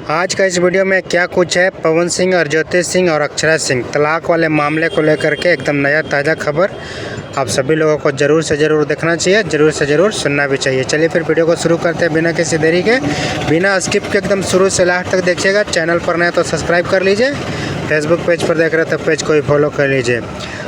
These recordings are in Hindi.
आज का इस वीडियो में क्या कुछ है पवन सिंह और ज्योति सिंह और अक्षरा सिंह तलाक वाले मामले को लेकर के एकदम नया ताज़ा खबर आप सभी लोगों को ज़रूर से ज़रूर देखना चाहिए, ज़रूर से ज़रूर सुनना भी चाहिए। चलिए फिर वीडियो को शुरू करते हैं बिना किसी देरी के, बिना स्किप के एकदम शुरू से लास्ट तक देखिएगा। चैनल पर नए तो सब्सक्राइब कर लीजिए, फेसबुक पेज पर देख रहे तो पेज को भी फॉलो कर लीजिए।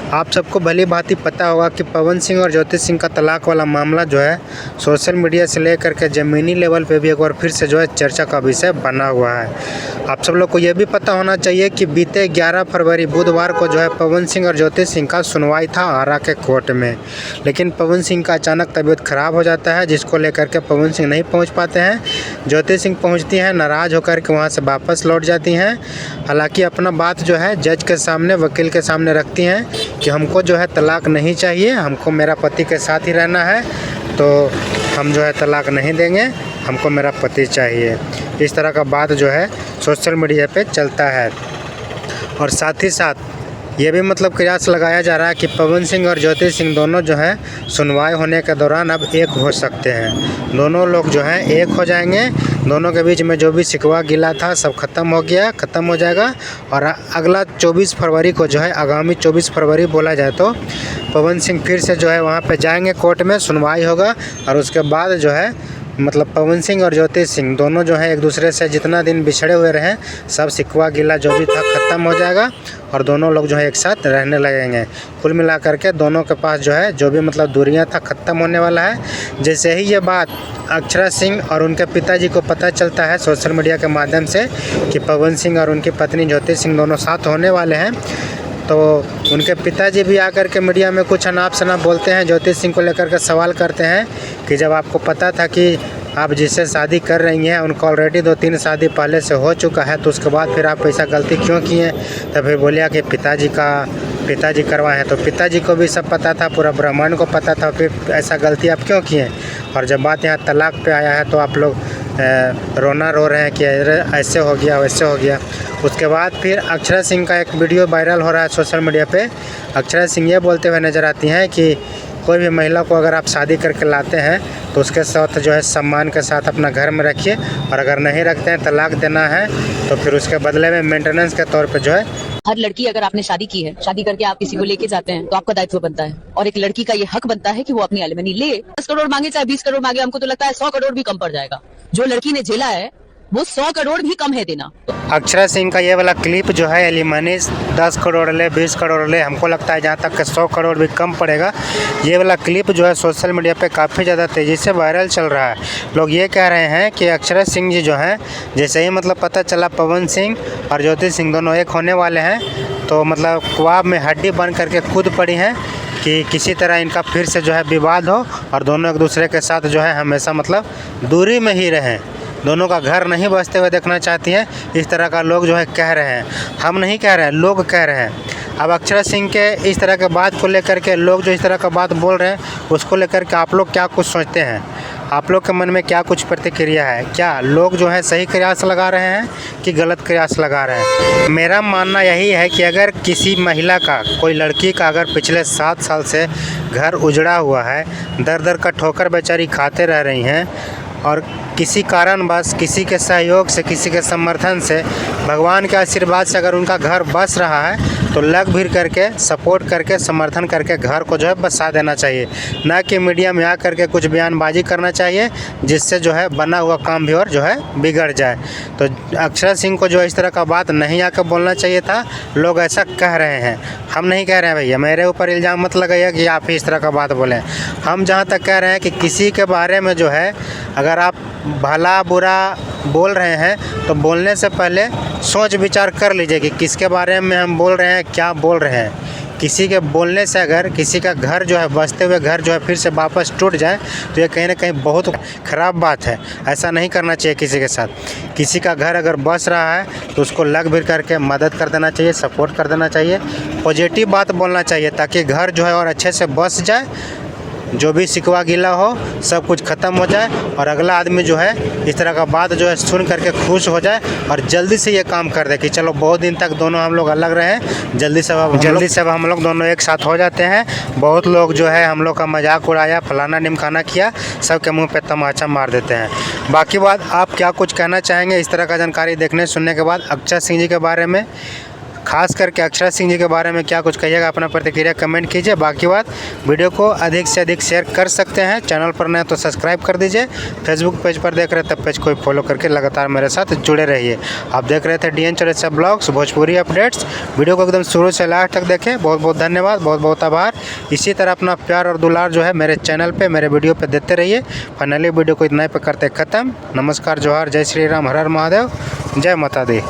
आप सबको भली भांति पता होगा कि पवन सिंह और ज्योति सिंह का तलाक वाला मामला जो है सोशल मीडिया से लेकर के ज़मीनी लेवल पे भी एक बार फिर से जो है चर्चा का विषय बना हुआ है। आप सब लोग को यह भी पता होना चाहिए कि बीते 11 फरवरी बुधवार को जो है पवन सिंह और ज्योति सिंह का सुनवाई था आरा के कोर्ट में, लेकिन पवन सिंह का अचानक तबीयत खराब हो जाता है, जिसको लेकर के पवन सिंह नहीं पहुँच पाते हैं। ज्योति सिंह पहुँचती हैं, नाराज़ होकर के वहाँ से वापस लौट जाती हैं। हालाँकि अपना बात जो है जज के सामने, वकील के सामने रखती हैं कि हमको जो है तलाक नहीं चाहिए, हमको मेरा पति के साथ ही रहना है, तो हम जो है तलाक नहीं देंगे, हमको मेरा पति चाहिए। इस तरह का बात जो है सोशल मीडिया पे चलता है। और साथ ही साथ ये भी मतलब कयास लगाया जा रहा है कि पवन सिंह और ज्योति सिंह दोनों जो है सुनवाई होने के दौरान अब एक हो सकते हैं। दोनों लोग जो हैं एक हो जाएंगे, दोनों के बीच में जो भी शिकवा गिला था सब ख़त्म हो जाएगा। और अगला 24 फरवरी को जो है, आगामी 24 फरवरी बोला जाए तो पवन सिंह फिर से जो है वहाँ पे जाएंगे, कोर्ट में सुनवाई होगा। और उसके बाद जो है मतलब पवन सिंह और ज्योति सिंह दोनों जो है एक दूसरे से जितना दिन बिछड़े हुए रहे सब शिकवा गिला जो भी था ख़त्म हो जाएगा और दोनों लोग जो है एक साथ रहने लगेंगे। कुल मिला करके दोनों के पास जो है जो भी मतलब दूरियां था ख़त्म होने वाला है। जैसे ही ये बात अक्षरा सिंह और उनके पिताजी को पता चलता है सोशल मीडिया के माध्यम से कि पवन सिंह और उनकी पत्नी ज्योति सिंह दोनों साथ होने वाले हैं, तो उनके पिताजी भी आकर के मीडिया में कुछ अनाप शनाप बोलते हैं। ज्योति सिंह को लेकर के सवाल करते हैं कि जब आपको पता था कि आप जिससे शादी कर रही हैं उनको ऑलरेडी 2-3 शादी पहले से हो चुका है, तो उसके बाद फिर आप ऐसा गलती क्यों किए? तो फिर बोलिया कि पिताजी करवाए हैं, तो पिताजी को भी सब पता था, पूरा ब्रह्मांड को पता था, फिर ऐसा गलती आप क्यों किए? और जब बात यहाँ तलाक पे आया है तो आप लोग रोना रो रहे हैं कि ऐसे हो गया वैसे हो गया। उसके बाद फिर अक्षरा सिंह का एक वीडियो वायरल हो रहा है सोशल मीडिया पे। अक्षरा सिंह ये बोलते हुए नज़र आती हैं कि कोई भी महिला को अगर आप शादी करके लाते हैं तो उसके साथ जो है सम्मान के साथ अपना घर में रखिए, और अगर नहीं रखते हैं, तलाक देना है, तो फिर उसके बदले में मेंटेनेंस के तौर पे जो है हर लड़की, अगर आपने शादी की है, शादी करके आप किसी को लेके जाते हैं तो आपका दायित्व बनता है, और एक लड़की का ये हक बनता है कि वो अपनी एलिमनी ले। 10 करोड़ मांगे चाहे 20 करोड़ मांगे, हमको तो लगता है 100 करोड़ भी कम पड़ जाएगा। जो लड़की ने झेला है वो 100 करोड़ भी कम है देना। अक्षरा सिंह का ये वाला क्लिप जो है एलिमनी 10 करोड़ ले 20 करोड़ ले, हमको लगता है जहाँ तक कि 100 करोड़ भी कम पड़ेगा। ये वाला क्लिप जो है सोशल मीडिया पे काफ़ी ज़्यादा तेज़ी से वायरल चल रहा है। लोग ये कह रहे हैं कि अक्षरा सिंह जी जो हैं, जैसे ही मतलब पता चला पवन सिंह और ज्योति सिंह दोनों एक होने वाले हैं, तो मतलब ख्वाब में हड्डी बन करके कूद पड़ी हैं कि किसी तरह इनका फिर से जो है विवाद हो और दोनों एक दूसरे के साथ जो है हमेशा मतलब दूरी में ही रहें, दोनों का घर नहीं बसते हुए देखना चाहती हैं। इस तरह का लोग जो है कह रहे हैं, हम नहीं कह रहे हैं, लोग कह रहे हैं। अब अक्षरा सिंह के इस तरह के बात को लेकर के लोग जो इस तरह का बात बोल रहे हैं उसको लेकर के आप लोग क्या कुछ सोचते हैं? आप लोग के मन में क्या कुछ प्रतिक्रिया है? क्या लोग जो है सही कयास लगा रहे हैं कि गलत कयास लगा रहे हैं? मेरा मानना यही है कि अगर किसी महिला का, कोई लड़की का अगर पिछले 7 साल से घर उजड़ा हुआ है, दर दर का ठोकर बेचारी खाते रह रही हैं, और किसी कारणवश, किसी के सहयोग से, किसी के समर्थन से, भगवान के आशीर्वाद से अगर उनका घर बस रहा है तो लग भीड़ करके, सपोर्ट करके, समर्थन करके घर को जो है बसा देना चाहिए, ना कि मीडिया में आकर के कुछ बयानबाजी करना चाहिए जिससे जो है बना हुआ काम भी और जो है बिगड़ जाए। तो अक्षरा सिंह को जो इस तरह का बात नहीं आकर बोलना चाहिए था। लोग ऐसा कह रहे हैं, हम नहीं कह रहे हैं भैया, मेरे ऊपर इल्ज़ाम मत लगाइए कि आप ही इस तरह का बात बोलें। हम जहाँ तक कह रहे हैं कि किसी के बारे में जो है अगर आप भला बुरा बोल रहे हैं तो बोलने से पहले सोच विचार कर लीजिए कि किसके बारे में हम बोल रहे हैं, क्या बोल रहे हैं। किसी के बोलने से अगर किसी का घर जो है, बसते हुए घर जो है फिर से वापस टूट जाए तो ये कहीं ना कहीं बहुत ख़राब बात है। ऐसा नहीं करना चाहिए किसी के साथ। किसी का घर अगर बस रहा है तो उसको लग भीड़ करके मदद कर देना चाहिए, सपोर्ट कर देना चाहिए, पॉजिटिव बात बोलना चाहिए ताकि घर जो है और अच्छे से बस जाए, जो भी शिकवा गिला हो सब कुछ ख़त्म हो जाए और अगला आदमी जो है इस तरह का बात जो है सुन करके खुश हो जाए और जल्दी से ये काम कर दे कि चलो बहुत दिन तक दोनों हम लोग अलग रहे, जल्दी से अब हम लोग दोनों एक साथ हो जाते हैं। बहुत लोग जो है हम लोग का मजाक उड़ाया, फलाना निमखाना किया, सबके मुंह पे तमाचा मार देते हैं। बाकी बात आप क्या कुछ कहना चाहेंगे इस तरह का जानकारी देखने सुनने के बाद अक्षय सिंह जी के बारे में, खास करके अक्षय सिंह जी के बारे में क्या कुछ कहिएगा, अपना प्रतिक्रिया कमेंट कीजिए। बाकी बात वीडियो को अधिक से अधिक शेयर कर सकते हैं, चैनल पर नए तो सब्सक्राइब कर दीजिए, फेसबुक पेज पर देख रहे तब पेज को फॉलो करके लगातार मेरे साथ जुड़े रहिए। आप देख रहे थे DN Chaurasia blogs Bhojpuri updates. Video को एकदम शुरू से लास्ट तक देखें। बहुत बहुत धन्यवाद, बहुत बहुत आभार। इसी तरह अपना प्यार और दुलार जो है मेरे चैनल पर मेरे वीडियो पर देते रहिए। फाइनली वीडियो को इतना ही पे करते ख़त्म। नमस्कार, जोहार, जय श्री राम, हर हर महादेव, जय माता दी।